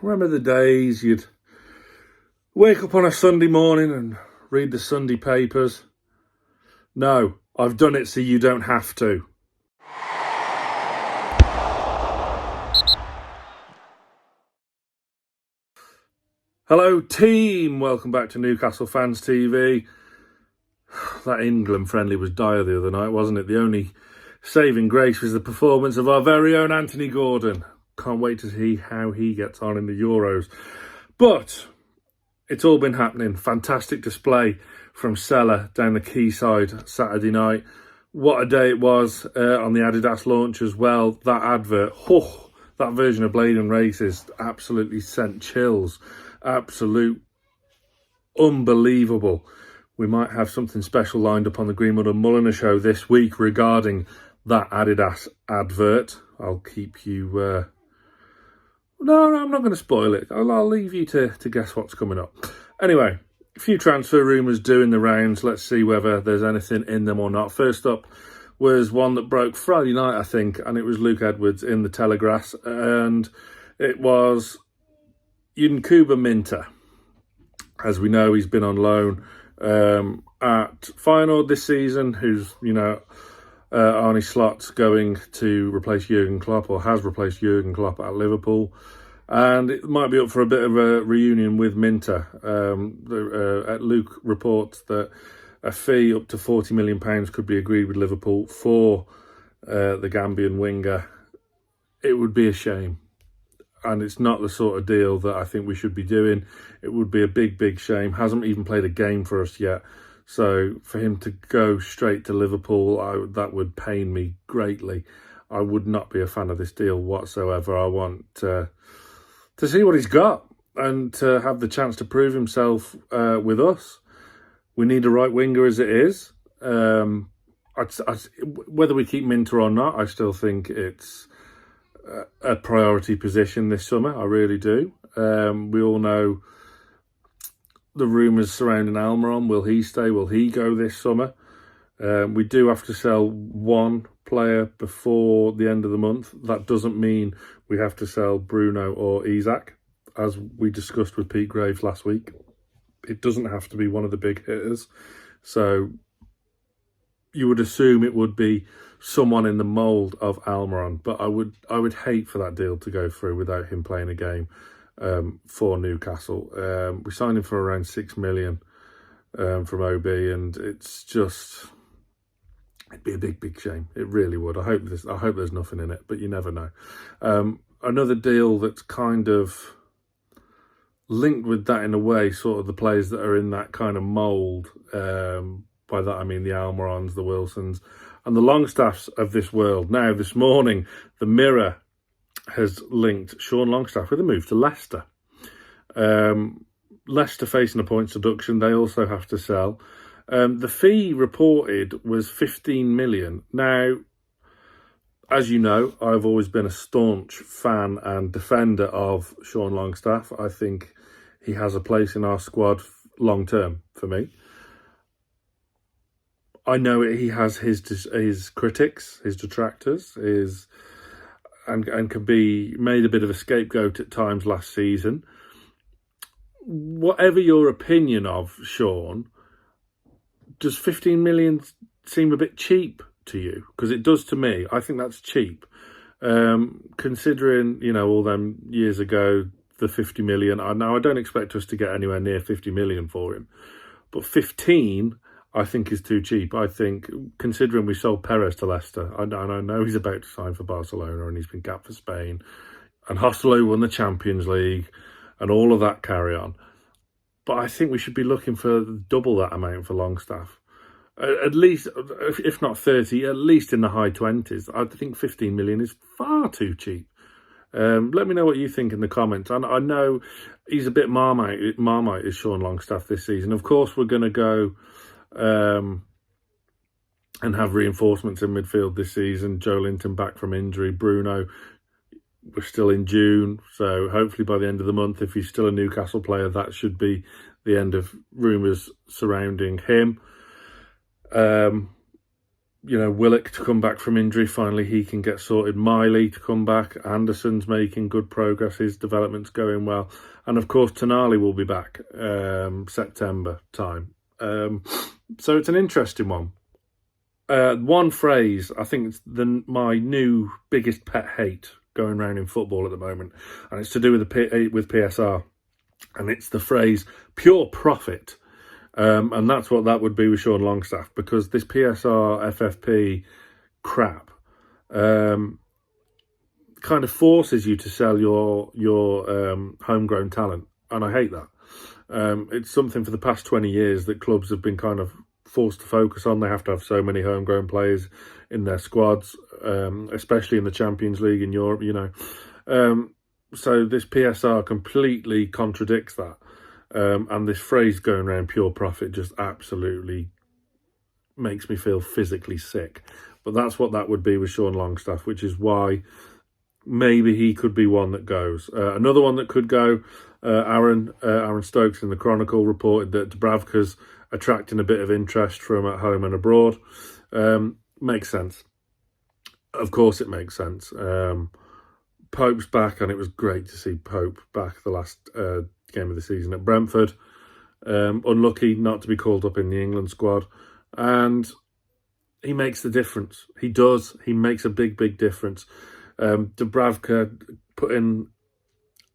Remember the days you'd wake up on a Sunday morning and read the Sunday papers? No, I've done it so you don't have to. Hello team, welcome back to Newcastle Fans TV. That England friendly was dire the other night, wasn't it? The only saving grace was the performance of our very own Anthony Gordon. Can't wait to see how he gets on in the Euros. But it's all been happening. Fantastic display from Sella down the quayside Saturday night. What a day it was on the Adidas launch as well. That advert, that version of Blade and Races absolutely sent chills. Absolute unbelievable. We might have something special lined up on the Greenwood and Mulliner show this week regarding that Adidas advert. I'll keep you... No, I'm not going to spoil it. I'll leave you to guess what's coming up. Anyway, a few transfer rumours doing the rounds. Let's see whether there's anything in them or not. First up was one that broke Friday night, I think, and it was Luke Edwards in the Telegraph, and it was Yankuba Minteh. As we know, he's been on loan at Feyenoord this season, who's, Arne Slot's going to replace Jurgen Klopp, or has replaced Jurgen Klopp at Liverpool. And it might be up for a bit of a reunion with Minteh. Luke reports that a fee up to £40 million could be agreed with Liverpool for the Gambian winger. It would be a shame. And it's not the sort of deal that I think we should be doing. It would be a big, big shame. Hasn't even played a game for us yet. So for him to go straight to Liverpool, that would pain me greatly. I would not be a fan of this deal whatsoever. I want to see what he's got and to have the chance to prove himself with us. We need a right winger as it is. Whether we keep Minteh or not, I still think it's a priority position this summer. I really do. We all know the rumours surrounding Almiron. Will he stay? Will he go this summer? We do have to sell one player before the end of the month. That doesn't mean we have to sell Bruno or Isak, as we discussed with Pete Graves last week. It doesn't have to be one of the big hitters. So you would assume it would be someone in the mould of Almiron, but I would hate for that deal to go through without him playing a game for Newcastle. We signed him for around $6 million from OB, and it's just, it'd be a big, big shame. It really would. I hope there's nothing in it, but you never know. Another deal that's kind of linked with that in a way, sort of the players that are in that kind of mould. By that I mean the Almirons, the Wilsons, and the Longstaffs of this world. Now, this morning, the Mirror has linked Sean Longstaff with a move to Leicester. Leicester facing a points deduction. They also have to sell. The fee reported was $15 million. Now, as you know, I've always been a staunch fan and defender of Sean Longstaff. I think he has a place in our squad long term for me. I know he has his critics, his detractors, and can be made a bit of a scapegoat at times last season. Whatever your opinion of Sean, does 15 million seem a bit cheap to you? Because it does to me. I think that's cheap. Considering, all them years ago, the 50 million. Now, I don't expect us to get anywhere near 50 million for him. But 15... I think is too cheap. I think, considering we sold Perez to Leicester, I know he's about to sign for Barcelona and he's been capped for Spain, and Hostelou won the Champions League and all of that carry on. But I think we should be looking for double that amount for Longstaff. At least, if not 30, at least in the high 20s. I think 15 million is far too cheap. Let me know what you think in the comments. I know he's a bit Marmite is Sean Longstaff this season. Of course, we're going to go... and have reinforcements in midfield this season. Joe Linton back from injury. Bruno, we're still in June, so hopefully by the end of the month, if he's still a Newcastle player, that should be the end of rumours surrounding him. Willock to come back from injury. Finally, he can get sorted. Miley to come back. Anderson's making good progress. His development's going well. And of course, Tonali will be back September time. So it's an interesting one. One phrase, I think it's my new biggest pet hate going around in football at the moment, and it's to do with PSR, and it's the phrase "pure profit," and that's what that would be with Sean Longstaff, because this PSR FFP crap kind of forces you to sell your homegrown talent, and I hate that. It's something for the past 20 years that clubs have been kind of forced to focus on. They have to have so many homegrown players in their squads, especially in the Champions League in Europe, so this PSR completely contradicts that. And this phrase going around, pure profit, just absolutely makes me feel physically sick. But that's what that would be with Sean Longstaff, which is why maybe he could be one that goes. Another one that could go, Aaron Stokes in the Chronicle reported that Dubravka's attracting a bit of interest from at home and abroad. Makes sense. Of course it makes sense. Pope's back, and it was great to see Pope back the last game of the season at Brentford. Unlucky not to be called up in the England squad. And he makes the difference. He does. He makes a big, big difference. Dubravka put in,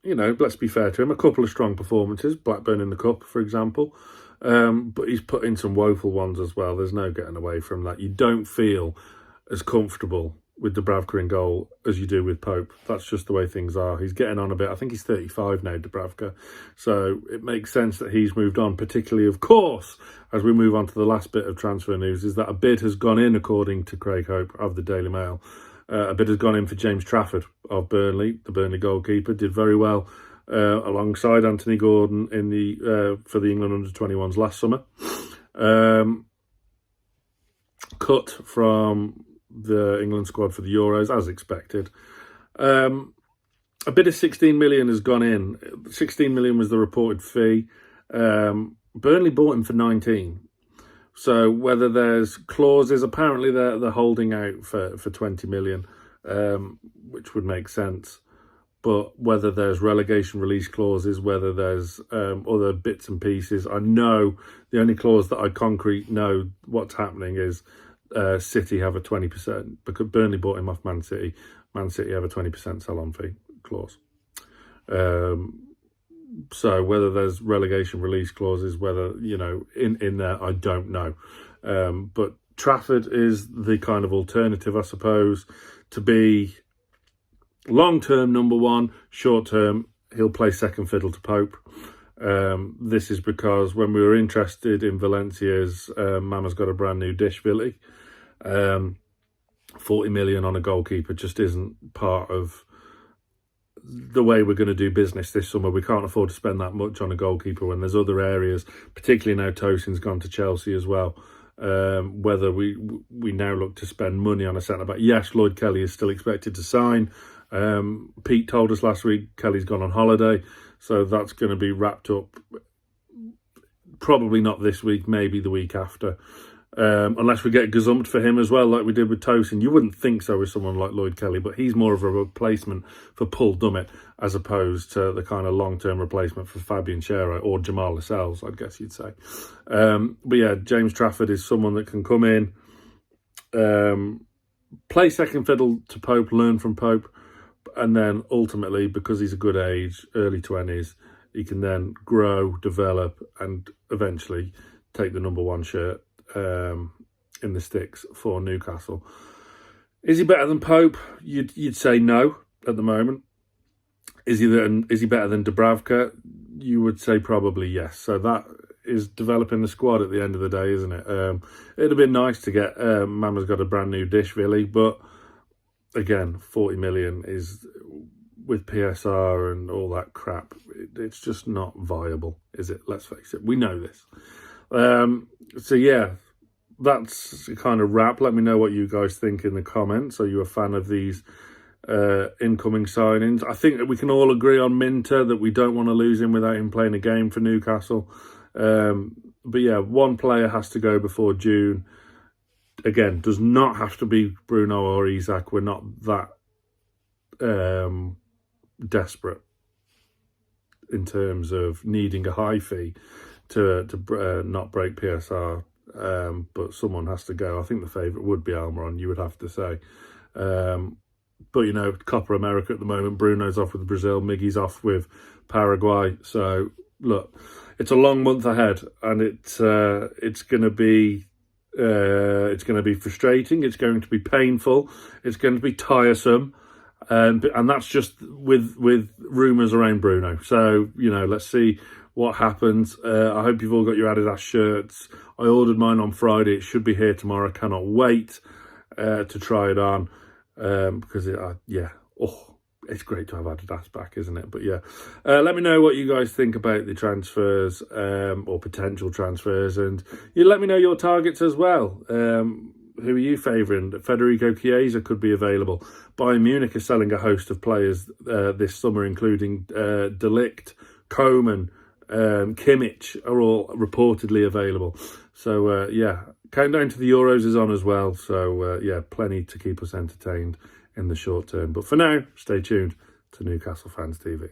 let's be fair to him, a couple of strong performances. Blackburn in the Cup, for example. But he's put in some woeful ones as well. There's no getting away from that. You don't feel as comfortable with Dubravka in goal as you do with Pope. That's just the way things are. He's getting on a bit. I think he's 35 now, Dubravka. So it makes sense that he's moved on, particularly, of course, as we move on to the last bit of transfer news, is that a bid has gone in, according to Craig Hope of the Daily Mail. A bid has gone in for James Trafford of Burnley, the Burnley goalkeeper. Did very well alongside Anthony Gordon in the for the England under-21s last summer. Cut from the England squad for the Euros, as expected. A bid of 16 million has gone in. 16 million was the reported fee. Burnley bought him for 19. So whether there's clauses, apparently they're holding out for 20 million, which would make sense. But whether there's relegation release clauses, whether there's other bits and pieces, I know the only clause that I concrete know what's happening is City have a 20%, because Burnley bought him off Man City. Man City have a 20% sell-on fee clause. So whether there's relegation release clauses, whether, in there, I don't know. But Trafford is the kind of alternative, I suppose, to be long-term number one, short-term, he'll play second fiddle to Pope. This is because when we were interested in Valencia's Mama's Got a Brand New Dish Billy, 40 million on a goalkeeper just isn't part of the way we're going to do business this summer. We can't afford to spend that much on a goalkeeper when there's other areas, particularly now Tosin's gone to Chelsea as well. Whether we now look to spend money on a centre-back. Yes, Lloyd Kelly is still expected to sign. Pete told us last week Kelly's gone on holiday, so that's going to be wrapped up probably not this week, maybe the week after. Unless we get gazumped for him as well, like we did with Tosin. You wouldn't think so with someone like Lloyd Kelly, but he's more of a replacement for Paul Dummett as opposed to the kind of long-term replacement for Fabian Schär or Jamal Lascelles, I guess you'd say. But yeah, James Trafford is someone that can come in, play second fiddle to Pope, learn from Pope, and then ultimately, because he's a good age, early 20s, he can then grow, develop, and eventually take the number one shirt in the sticks for Newcastle. Is he better than Pope? You'd say no at the moment. Is he better than Dubravka? You would say probably yes. So that is developing the squad at the end of the day, isn't it? It'd have been nice to get Mama's Got a Brand New Dish, really, but again, 40 million is, with PSR and all that crap, it's just not viable, is it? Let's face it. We know this. So yeah, that's a kind of wrap. Let me know what you guys think in the comments. Are you a fan of these incoming signings? I think that we can all agree on Minteh, that we don't want to lose him without him playing a game for Newcastle. But yeah, one player has to go before June. again, does not have to be Bruno or Isak. We're not that desperate in terms of needing a high fee to not break PSR. But someone has to go. I think the favourite would be Almiron, you would have to say. But, you know, Copa America at the moment, Bruno's off with Brazil, Miggy's off with Paraguay. So, look, it's a long month ahead, and it's going to be frustrating. It's going to be painful. It's going to be tiresome. And that's just with rumours around Bruno. So, you know, let's see what happens. I hope you've all got your Adidas shirts. I ordered mine on Friday. It should be here tomorrow. Cannot wait to try it on. Because it's great to have Adidas back, isn't it? But yeah, let me know what you guys think about the transfers or potential transfers, and you let me know your targets as well. Who are you favouring? Federico Chiesa could be available. Bayern Munich is selling a host of players this summer, including De Ligt, Koeman, Kimmich are all reportedly available. So yeah, countdown to the Euros is on as well. So yeah, plenty to keep us entertained in the short term. But for now, stay tuned to Newcastle Fans TV.